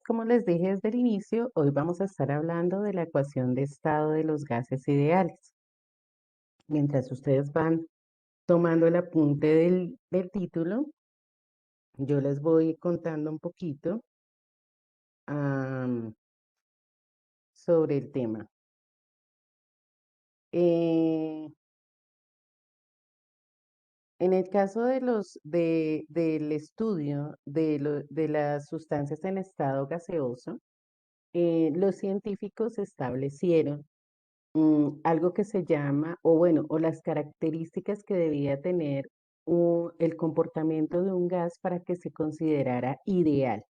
como les dije desde el inicio, hoy vamos a estar hablando de la ecuación de estado de los gases ideales. Mientras ustedes van tomando el apunte del título, yo les voy contando un poquito am, sobre el tema. Eh, en el caso del estudio de las sustancias en estado gaseoso, los científicos establecieron algo que se llama, o bueno, o las características que debía tener el comportamiento de un gas para que se considerara ideal.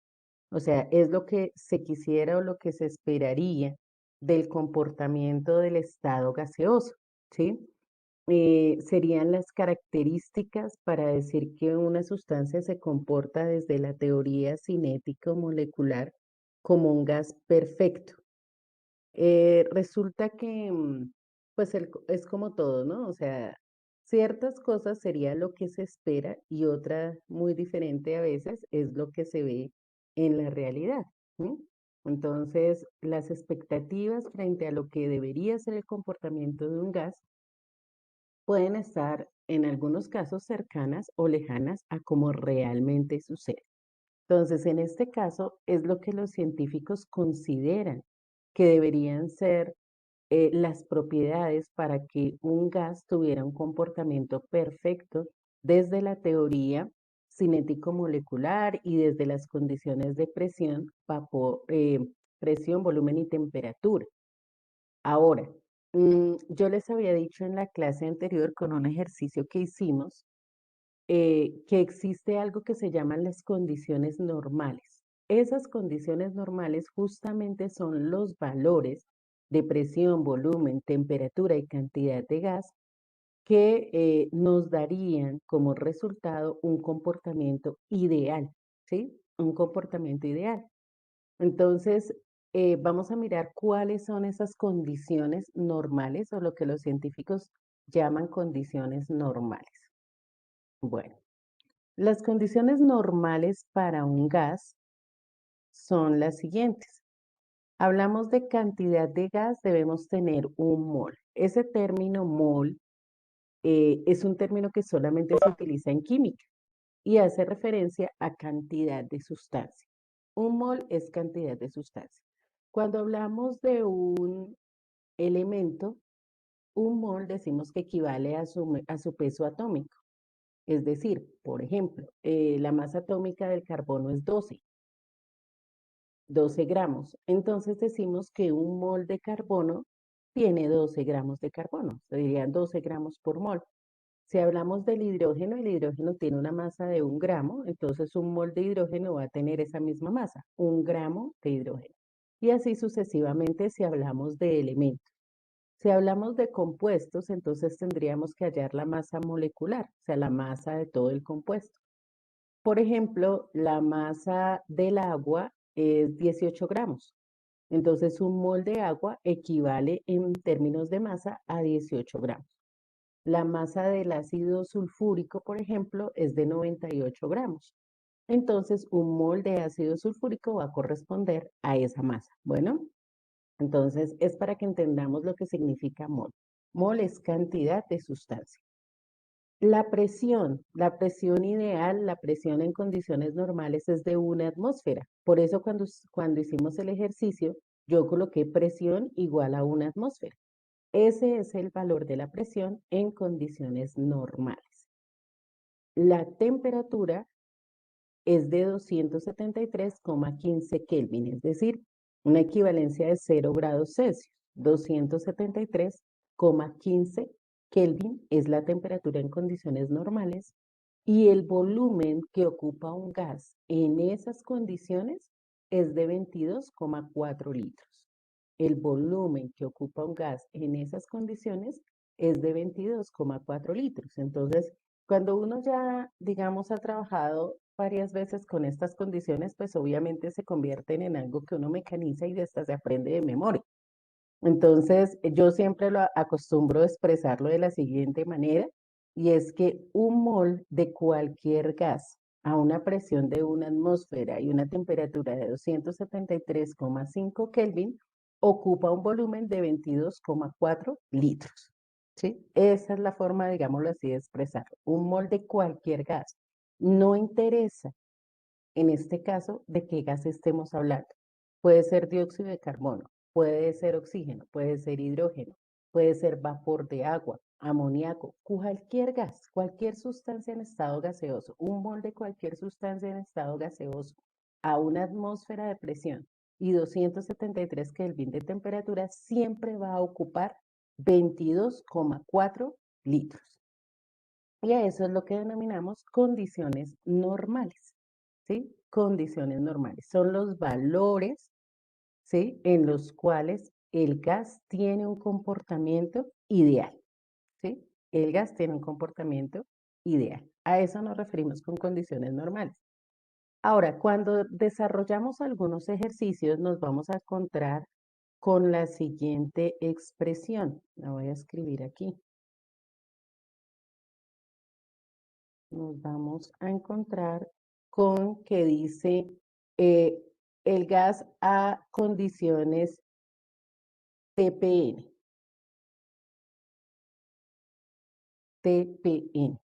O sea, es lo que se quisiera o lo que se esperaría del comportamiento del estado gaseoso, ¿sí? Serían las características para decir que una sustancia se comporta desde la teoría cinético-molecular como un gas perfecto. Resulta que, pues, es como todo, ¿no? O sea, ciertas cosas sería lo que se espera y otra muy diferente a veces es lo que se ve en la realidad, ¿sí? Entonces, las expectativas frente a lo que debería ser el comportamiento de un gas pueden estar en algunos casos cercanas o lejanas a cómo realmente sucede. Entonces, en este caso, es lo que los científicos consideran que deberían ser las propiedades para que un gas tuviera un comportamiento perfecto desde la teoría cinético-molecular y desde las condiciones de presión, presión, volumen y temperatura. Ahora, yo les había dicho en la clase anterior con un ejercicio que hicimos que existe algo que se llaman las condiciones normales. Esas condiciones normales justamente son los valores de presión, volumen, temperatura y cantidad de gas que nos darían como resultado un comportamiento ideal, ¿sí? Un comportamiento ideal. Entonces, vamos a mirar cuáles son esas condiciones normales o lo que los científicos llaman condiciones normales. Bueno. Las condiciones normales para un gas son las siguientes. Hablamos de cantidad de gas, debemos tener un mol. Ese término mol es un término que solamente se utiliza en química y hace referencia a cantidad de sustancia. Un mol es cantidad de sustancia. Cuando hablamos de un elemento, un mol decimos que equivale a su peso atómico. Es decir, por ejemplo, la masa atómica del carbono es 12 gramos. Entonces decimos que un mol de carbono tiene 12 gramos de carbono, se dirían 12 gramos por mol. Si hablamos del hidrógeno, el hidrógeno tiene una masa de 1 gramo, entonces un mol de hidrógeno va a tener esa misma masa, 1 gramo de hidrógeno. Y así sucesivamente si hablamos de elementos. Si hablamos de compuestos, entonces tendríamos que hallar la masa molecular, o sea, la masa de todo el compuesto. Por ejemplo, la masa del agua es 18 gramos. Entonces, un mol de agua equivale en términos de masa a 18 gramos. La masa del ácido sulfúrico, por ejemplo, es de 98 gramos. Entonces, un mol de ácido sulfúrico va a corresponder a esa masa. Bueno, entonces es para que entendamos lo que significa mol. Mol es cantidad de sustancia. La presión ideal, la presión en condiciones normales es de 1 atmósfera. Por eso cuando hicimos el ejercicio, yo coloqué presión igual a 1 atmósfera. Ese es el valor de la presión en condiciones normales. La temperatura es de 273,15 Kelvin, es decir, una equivalencia de 0 grados Celsius. 273,15 Kelvin es la temperatura en condiciones normales y el volumen que ocupa un gas en esas condiciones es de 22,4 litros. El volumen que ocupa un gas en esas condiciones es de 22,4 litros. Entonces, cuando uno ya, digamos, ha trabajado varias veces con estas condiciones, pues obviamente se convierten en algo que uno mecaniza y hasta se aprende de memoria. Entonces, yo siempre lo acostumbro a expresarlo de la siguiente manera, y es que un mol de cualquier gas a una presión de una atmósfera y una temperatura de 273,5 Kelvin, ocupa un volumen de 22,4 litros. ¿Sí? Esa es la forma, digámoslo así, de expresar. Un mol de cualquier gas. No interesa en este caso, ¿de qué gas estemos hablando? Puede ser dióxido de carbono, puede ser oxígeno, puede ser hidrógeno, puede ser vapor de agua, amoníaco, cualquier gas, cualquier sustancia en estado gaseoso, un mol de cualquier sustancia en estado gaseoso a una atmósfera de presión y 273 Kelvin de temperatura siempre va a ocupar 22,4 litros. Y a eso es lo que denominamos condiciones normales, ¿sí? Condiciones normales. Son los valores, ¿sí? En los cuales el gas tiene un comportamiento ideal, ¿sí? El gas tiene un comportamiento ideal. A eso nos referimos con condiciones normales. Ahora, cuando desarrollamos algunos ejercicios, nos vamos a encontrar con la siguiente expresión. La voy a escribir aquí. Nos vamos a encontrar con que dice eh, el gas a condiciones TPN. TPN.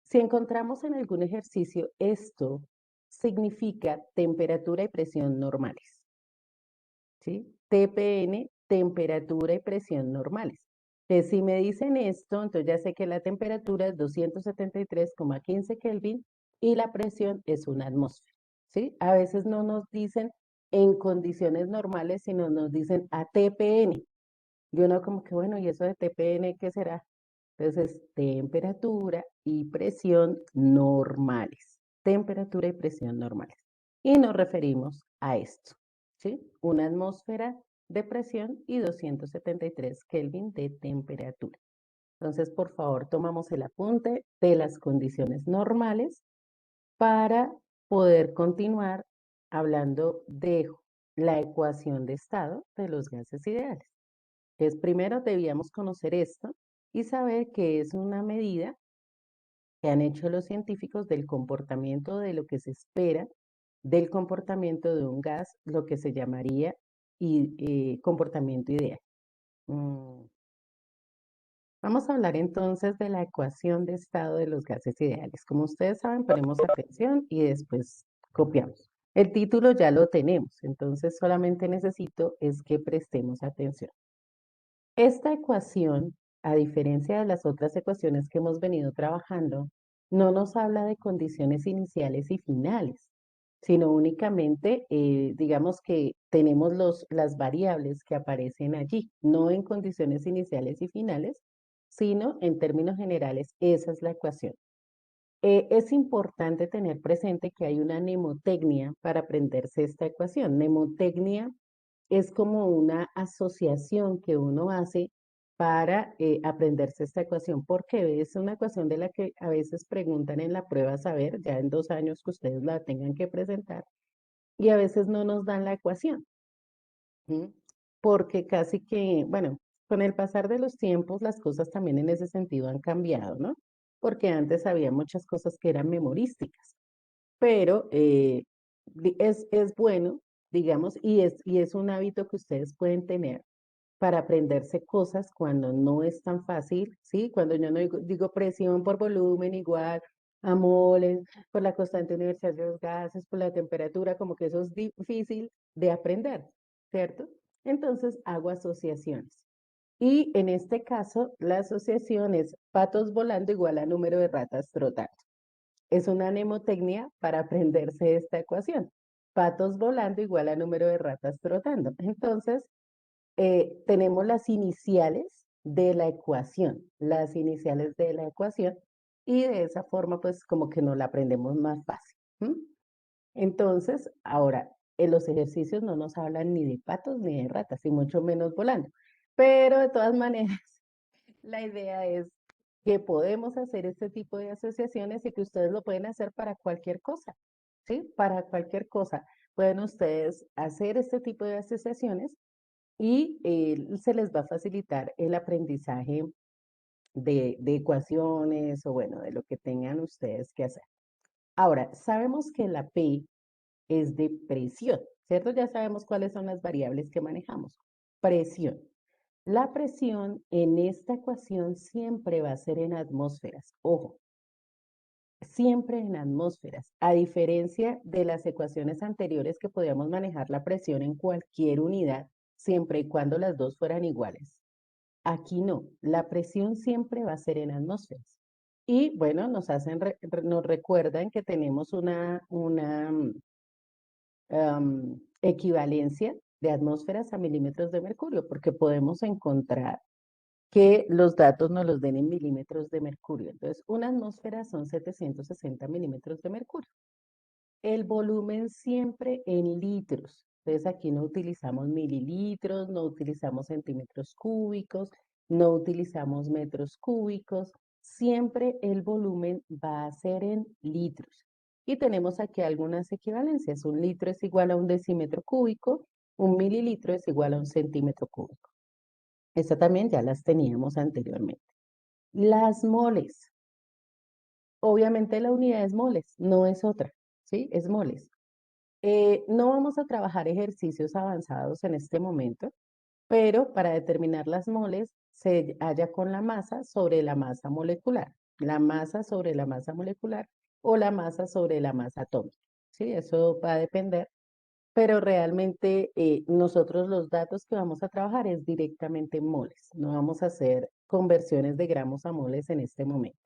Si encontramos en algún ejercicio esto, significa temperatura y presión normales. ¿Sí? TPN, temperatura y presión normales. Entonces, si me dicen esto, entonces ya sé que la temperatura es 273,15 Kelvin y la presión es una atmósfera. ¿Sí? A veces no nos dicen en condiciones normales, sino nos dicen a TPN. Y uno como que, bueno, ¿y eso de TPN qué será? Entonces, temperatura y presión normales. Temperatura y presión normales. Y nos referimos a esto, ¿sí? Una atmósfera de presión y 273 Kelvin de temperatura. Entonces, por favor, tomamos el apunte de las condiciones normales para poder continuar hablando de la ecuación de estado de los gases ideales. Entonces, primero debíamos conocer esto y saber que es una medida que han hecho los científicos del comportamiento de lo que se espera del comportamiento de un gas, lo que se llamaría comportamiento ideal. Mm, Vamos a hablar entonces de la ecuación de estado de los gases ideales. Como ustedes saben, ponemos atención y después copiamos. El título ya lo tenemos, entonces solamente necesito es que prestemos atención. Esta ecuación, a diferencia de las otras ecuaciones que hemos venido trabajando, no nos habla de condiciones iniciales y finales, sino únicamente, digamos que tenemos las variables que aparecen allí, no en condiciones iniciales y finales, sino en términos generales, esa es la ecuación. Es importante tener presente que hay una mnemotecnia para aprenderse esta ecuación. Mnemotecnia es como una asociación que uno hace para aprenderse esta ecuación, porque es una ecuación de la que a veces preguntan en la prueba saber, ya en 2 años que ustedes la tengan que presentar, y a veces no nos dan la ecuación, ¿sí? Porque casi que, bueno, con el pasar de los tiempos las cosas también en ese sentido han cambiado, ¿no? Porque antes había muchas cosas que eran memorísticas, pero es bueno, digamos, y es un hábito que ustedes pueden tener para aprenderse cosas cuando no es tan fácil, ¿sí? Cuando yo no digo presión por volumen igual a moles, por la constante universal de los gases, por la temperatura, como que eso es difícil de aprender, ¿cierto? Entonces hago asociaciones. Y en este caso, la asociación es patos volando igual a número de ratas trotando. Es una mnemotecnia para aprenderse esta ecuación. Patos volando igual a número de ratas trotando. Entonces, tenemos las iniciales de la ecuación, y de esa forma, pues como que nos la aprendemos más fácil. ¿M? Entonces, ahora, en los ejercicios no nos hablan ni de patos ni de ratas, y mucho menos volando. Pero de todas maneras, la idea es que podemos hacer este tipo de asociaciones y que ustedes lo pueden hacer para cualquier cosa, ¿sí? Para cualquier cosa. Pueden ustedes hacer este tipo de asociaciones y se les va a facilitar el aprendizaje de ecuaciones o bueno, de lo que tengan ustedes que hacer. Ahora, sabemos que la P es de presión, ¿cierto? Ya sabemos cuáles son las variables que manejamos. Presión. La presión en esta ecuación siempre va a ser en atmósferas. Ojo, siempre en atmósferas. A diferencia de las ecuaciones anteriores que podíamos manejar la presión en cualquier unidad, siempre y cuando las dos fueran iguales. Aquí no, la presión siempre va a ser en atmósferas. Y bueno, nos recuerdan que tenemos una equivalencia de atmósferas a milímetros de mercurio, porque podemos encontrar que los datos nos los den en milímetros de mercurio. Entonces, una atmósfera son 760 milímetros de mercurio. El volumen siempre en litros. Entonces, aquí no utilizamos mililitros, no utilizamos centímetros cúbicos, no utilizamos metros cúbicos. Siempre el volumen va a ser en litros. Y tenemos aquí algunas equivalencias. Un litro es igual a un decímetro cúbico, un mililitro es igual a un centímetro cúbico. Estas también ya las teníamos anteriormente. Las moles. Obviamente la unidad es moles, no es otra, ¿sí? Es moles. No vamos a trabajar ejercicios avanzados en este momento, pero para determinar las moles se halla con la masa sobre la masa molecular, la masa sobre la masa molecular o la masa sobre la masa atómica, ¿sí? Eso va a depender, pero realmente nosotros los datos que vamos a trabajar es directamente en moles, no vamos a hacer conversiones de gramos a moles en este momento.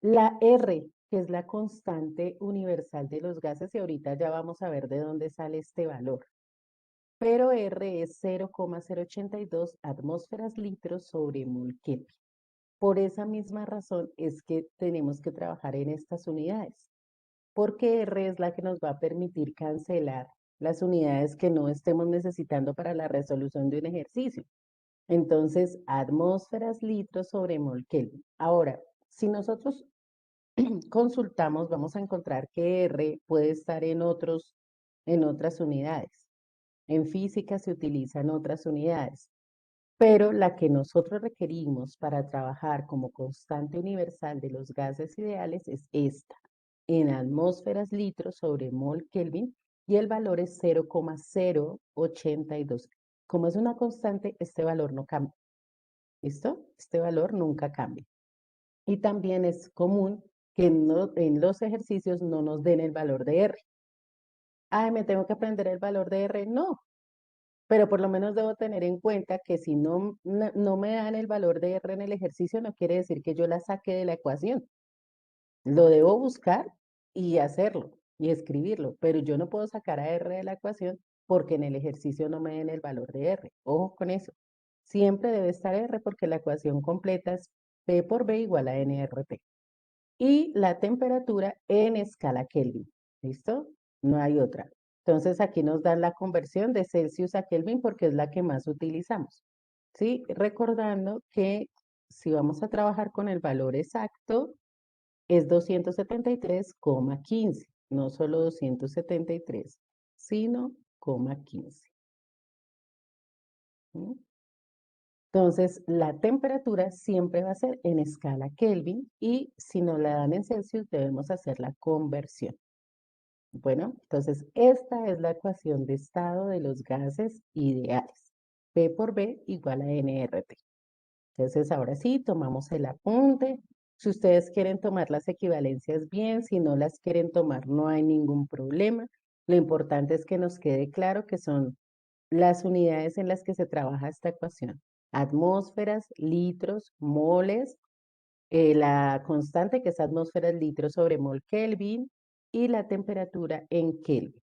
La R, que es la constante universal de los gases, y ahorita ya vamos a ver de dónde sale este valor. Pero R es 0,082 atmósferas litros sobre mol Kelvin. Por esa misma razón es que tenemos que trabajar en estas unidades, porque R es la que nos va a permitir cancelar las unidades que no estemos necesitando para la resolución de un ejercicio. Entonces, atmósferas litros sobre mol Kelvin. Ahora, si nosotros consultamos, vamos a encontrar que R puede estar en otras unidades. En física se utilizan otras unidades, pero la que nosotros requerimos para trabajar como constante universal de los gases ideales es esta, en atmósferas litros sobre mol Kelvin, y el valor es 0,082. Como es una constante, este valor no cambia. ¿Listo? Este valor nunca cambia. Y también es común que en los ejercicios no nos den el valor de R. Ay, me tengo que aprender el valor de R. No, pero por lo menos debo tener en cuenta que si no me dan el valor de R en el ejercicio, no quiere decir que yo la saque de la ecuación. Lo debo buscar y hacerlo y escribirlo, pero yo no puedo sacar a R de la ecuación porque en el ejercicio no me den el valor de R. Ojo con eso. Siempre debe estar R porque la ecuación completa es P por B igual a NRT. Y la temperatura en escala Kelvin. ¿Listo? No hay otra. Entonces aquí nos dan la conversión de Celsius a Kelvin porque es la que más utilizamos. ¿Sí? Recordando que si vamos a trabajar con el valor exacto, es 273,15. No solo 273, sino 15. ¿Mm? Entonces, la temperatura siempre va a ser en escala Kelvin y si nos la dan en Celsius debemos hacer la conversión. Bueno, entonces esta es la ecuación de estado de los gases ideales. P por B igual a nRT. Entonces ahora sí, tomamos el apunte. Si ustedes quieren tomar las equivalencias bien, si no las quieren tomar, no hay ningún problema. Lo importante es que nos quede claro que son las unidades en las que se trabaja esta ecuación. Atmósferas, litros, moles, la constante que es atmósferas litros sobre mol Kelvin y la temperatura en Kelvin.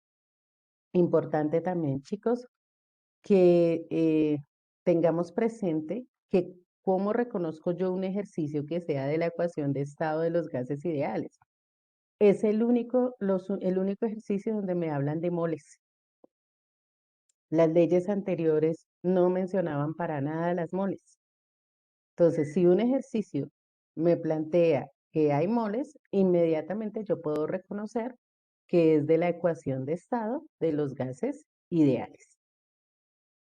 Importante también, chicos, que tengamos presente que cómo reconozco yo un ejercicio que sea de la ecuación de estado de los gases ideales. Es el único ejercicio donde me hablan de moles. Las leyes anteriores no mencionaban para nada las moles. Entonces, si un ejercicio me plantea que hay moles, inmediatamente yo puedo reconocer que es de la ecuación de estado de los gases ideales.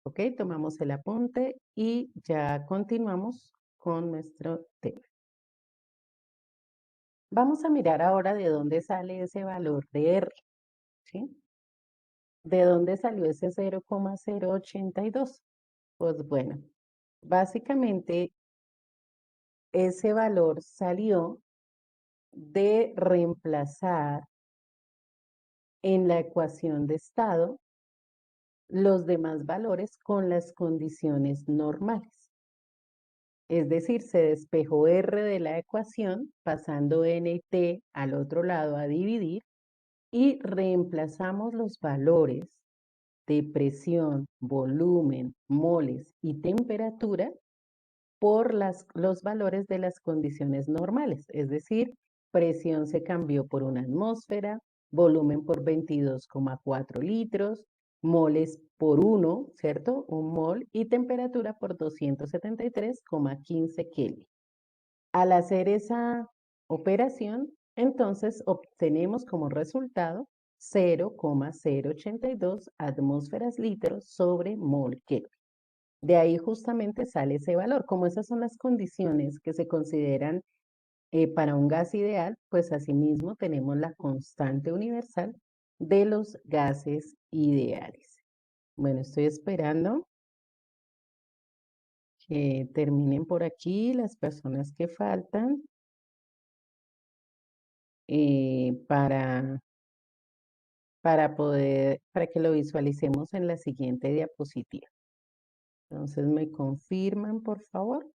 ¿Ok? Tomamos el apunte y ya continuamos con nuestro tema. Vamos a mirar ahora de dónde sale ese valor de R, ¿sí? ¿De dónde salió ese 0,082? Pues bueno, básicamente ese valor salió de reemplazar en la ecuación de estado los demás valores con las condiciones normales. Es decir, se despejó R de la ecuación, pasando N y T al otro lado a dividir, y reemplazamos los valores de presión, volumen, moles y temperatura por los valores de las condiciones normales. Es decir, presión se cambió por una atmósfera, volumen por 22,4 litros, moles por 1, ¿cierto? Un mol, y temperatura por 273,15 Kelvin. Al hacer esa operación, entonces obtenemos como resultado 0,082 atmósferas litros sobre mol Kelvin. De ahí justamente sale ese valor. Como esas son las condiciones que se consideran para un gas ideal, pues asimismo tenemos la constante universal de los gases ideales. Bueno, estoy esperando que terminen por aquí las personas que faltan para que lo visualicemos en la siguiente diapositiva. Entonces, ¿me confirman, por favor?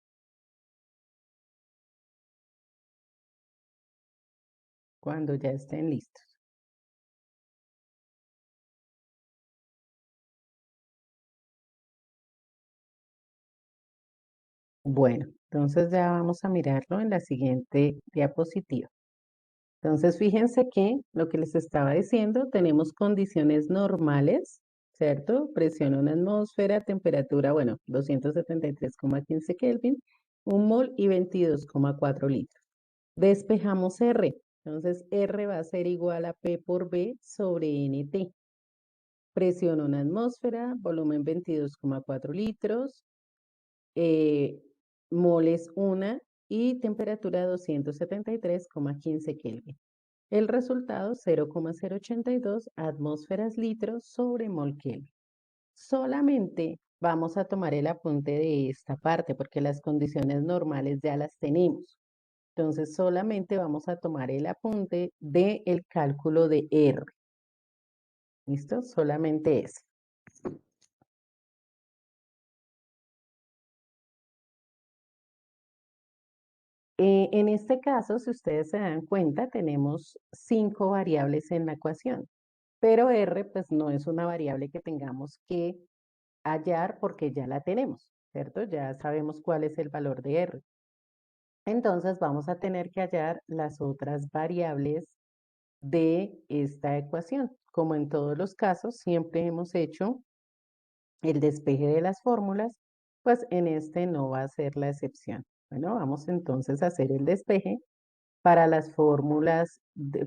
Cuando ya estén listos. Bueno, entonces ya vamos a mirarlo en la siguiente diapositiva. Entonces, fíjense que lo que les estaba diciendo, tenemos condiciones normales, ¿cierto? Presión en atmósfera, temperatura, bueno, 273,15 Kelvin, un mol y 22,4 litros. Despejamos R. Entonces, R va a ser igual a P por B sobre NT. Presión en atmósfera, volumen 22,4 litros, eh, moles 1 y temperatura 273,15 Kelvin. El resultado 0,082 atmósferas litros sobre mol Kelvin. Solamente vamos a tomar el apunte de esta parte porque las condiciones normales ya las tenemos. Entonces solamente vamos a tomar el apunte del cálculo de R. ¿Listo? Solamente ese. En este caso, si ustedes se dan cuenta, tenemos 5 variables en la ecuación, pero R pues no es una variable que tengamos que hallar porque ya la tenemos, ¿cierto? Ya sabemos cuál es el valor de R. Entonces vamos a tener que hallar las otras variables de esta ecuación. Como en todos los casos, siempre hemos hecho el despeje de las fórmulas, pues en este no va a ser la excepción. Bueno, vamos entonces a hacer el despeje para las fórmulas,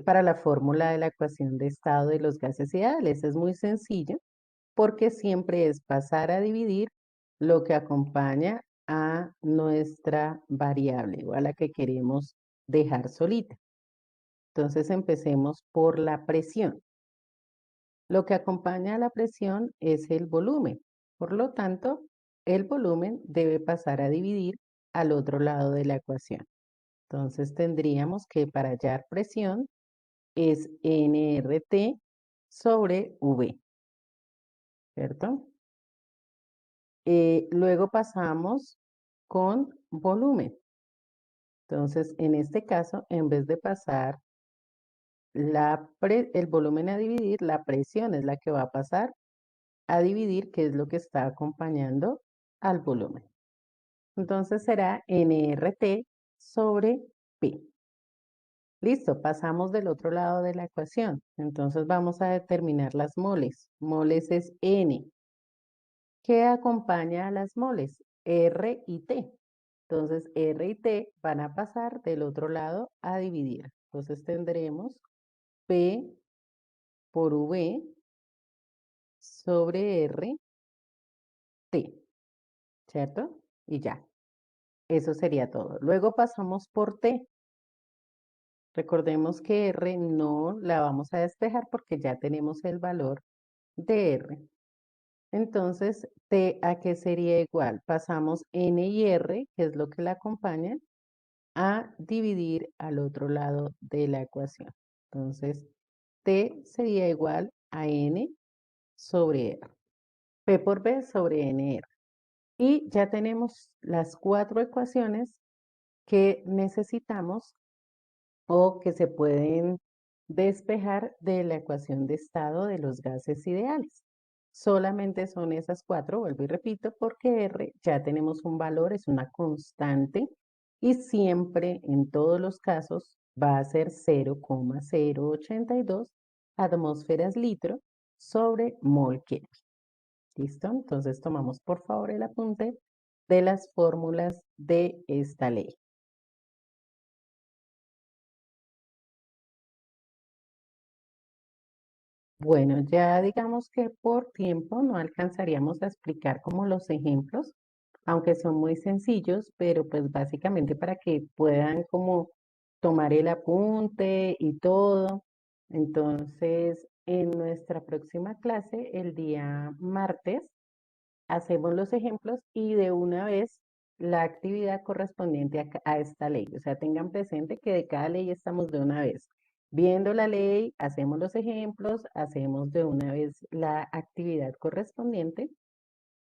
para la fórmula de la ecuación de estado de los gases ideales. Es muy sencillo porque siempre es pasar a dividir lo que acompaña a nuestra variable o a la que queremos dejar solita. Entonces empecemos por la presión. Lo que acompaña a la presión es el volumen. Por lo tanto, el volumen debe pasar a dividir al otro lado de la ecuación. Entonces tendríamos que para hallar presión es nRT sobre V, ¿cierto? Luego pasamos con volumen. Entonces, en este caso, en vez de pasar el volumen a dividir, la presión es la que va a pasar a dividir, que es lo que está acompañando al volumen. Entonces será nRT sobre P. Listo, pasamos del otro lado de la ecuación. Entonces vamos a determinar las moles. Moles es N. ¿Qué acompaña a las moles? R y T. Entonces R y T van a pasar del otro lado a dividir. Entonces tendremos P por V sobre R, T, ¿cierto? Y ya, eso sería todo. Luego pasamos por T. Recordemos que R no la vamos a despejar porque ya tenemos el valor de R. Entonces, T a qué sería igual. Pasamos N y R, que es lo que la acompaña, a dividir al otro lado de la ecuación. Entonces, T sería igual a N sobre R. P por B sobre NR. Y ya tenemos las cuatro ecuaciones que necesitamos o que se pueden despejar de la ecuación de estado de los gases ideales. Solamente son esas cuatro, vuelvo y repito, porque R ya tenemos un valor, es una constante y siempre en todos los casos va a ser 0,082 atmósferas litro sobre mol Kelvin. ¿Listo? Entonces tomamos por favor el apunte de las fórmulas de esta ley. Bueno, ya digamos que por tiempo no alcanzaríamos a explicar como los ejemplos, aunque son muy sencillos, pero pues básicamente para que puedan como tomar el apunte y todo. Entonces, en nuestra próxima clase, el día martes, hacemos los ejemplos y de una vez la actividad correspondiente a esta ley. O sea, tengan presente que de cada ley estamos de una vez. Viendo la ley, hacemos los ejemplos, hacemos de una vez la actividad correspondiente,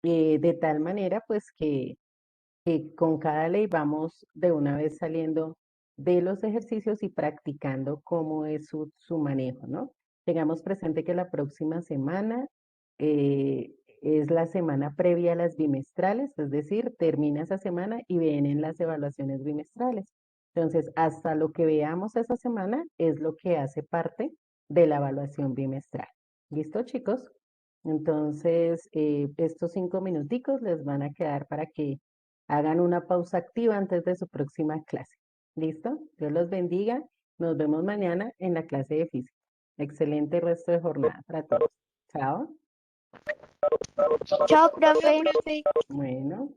de tal manera pues que con cada ley vamos de una vez saliendo de los ejercicios y practicando cómo es su manejo, ¿no? Tengamos presente que la próxima semana eh, es la semana previa a las bimestrales, es decir, termina esa semana y vienen las evaluaciones bimestrales. Entonces, hasta lo que veamos esa semana es lo que hace parte de la evaluación bimestral. ¿Listo, chicos? Entonces, estos 5 minuticos les van a quedar para que hagan una pausa activa antes de su próxima clase. ¿Listo? Dios los bendiga. Nos vemos mañana en la clase de física. Excelente resto de jornada para todos. Chao. Chao, profe. Bueno.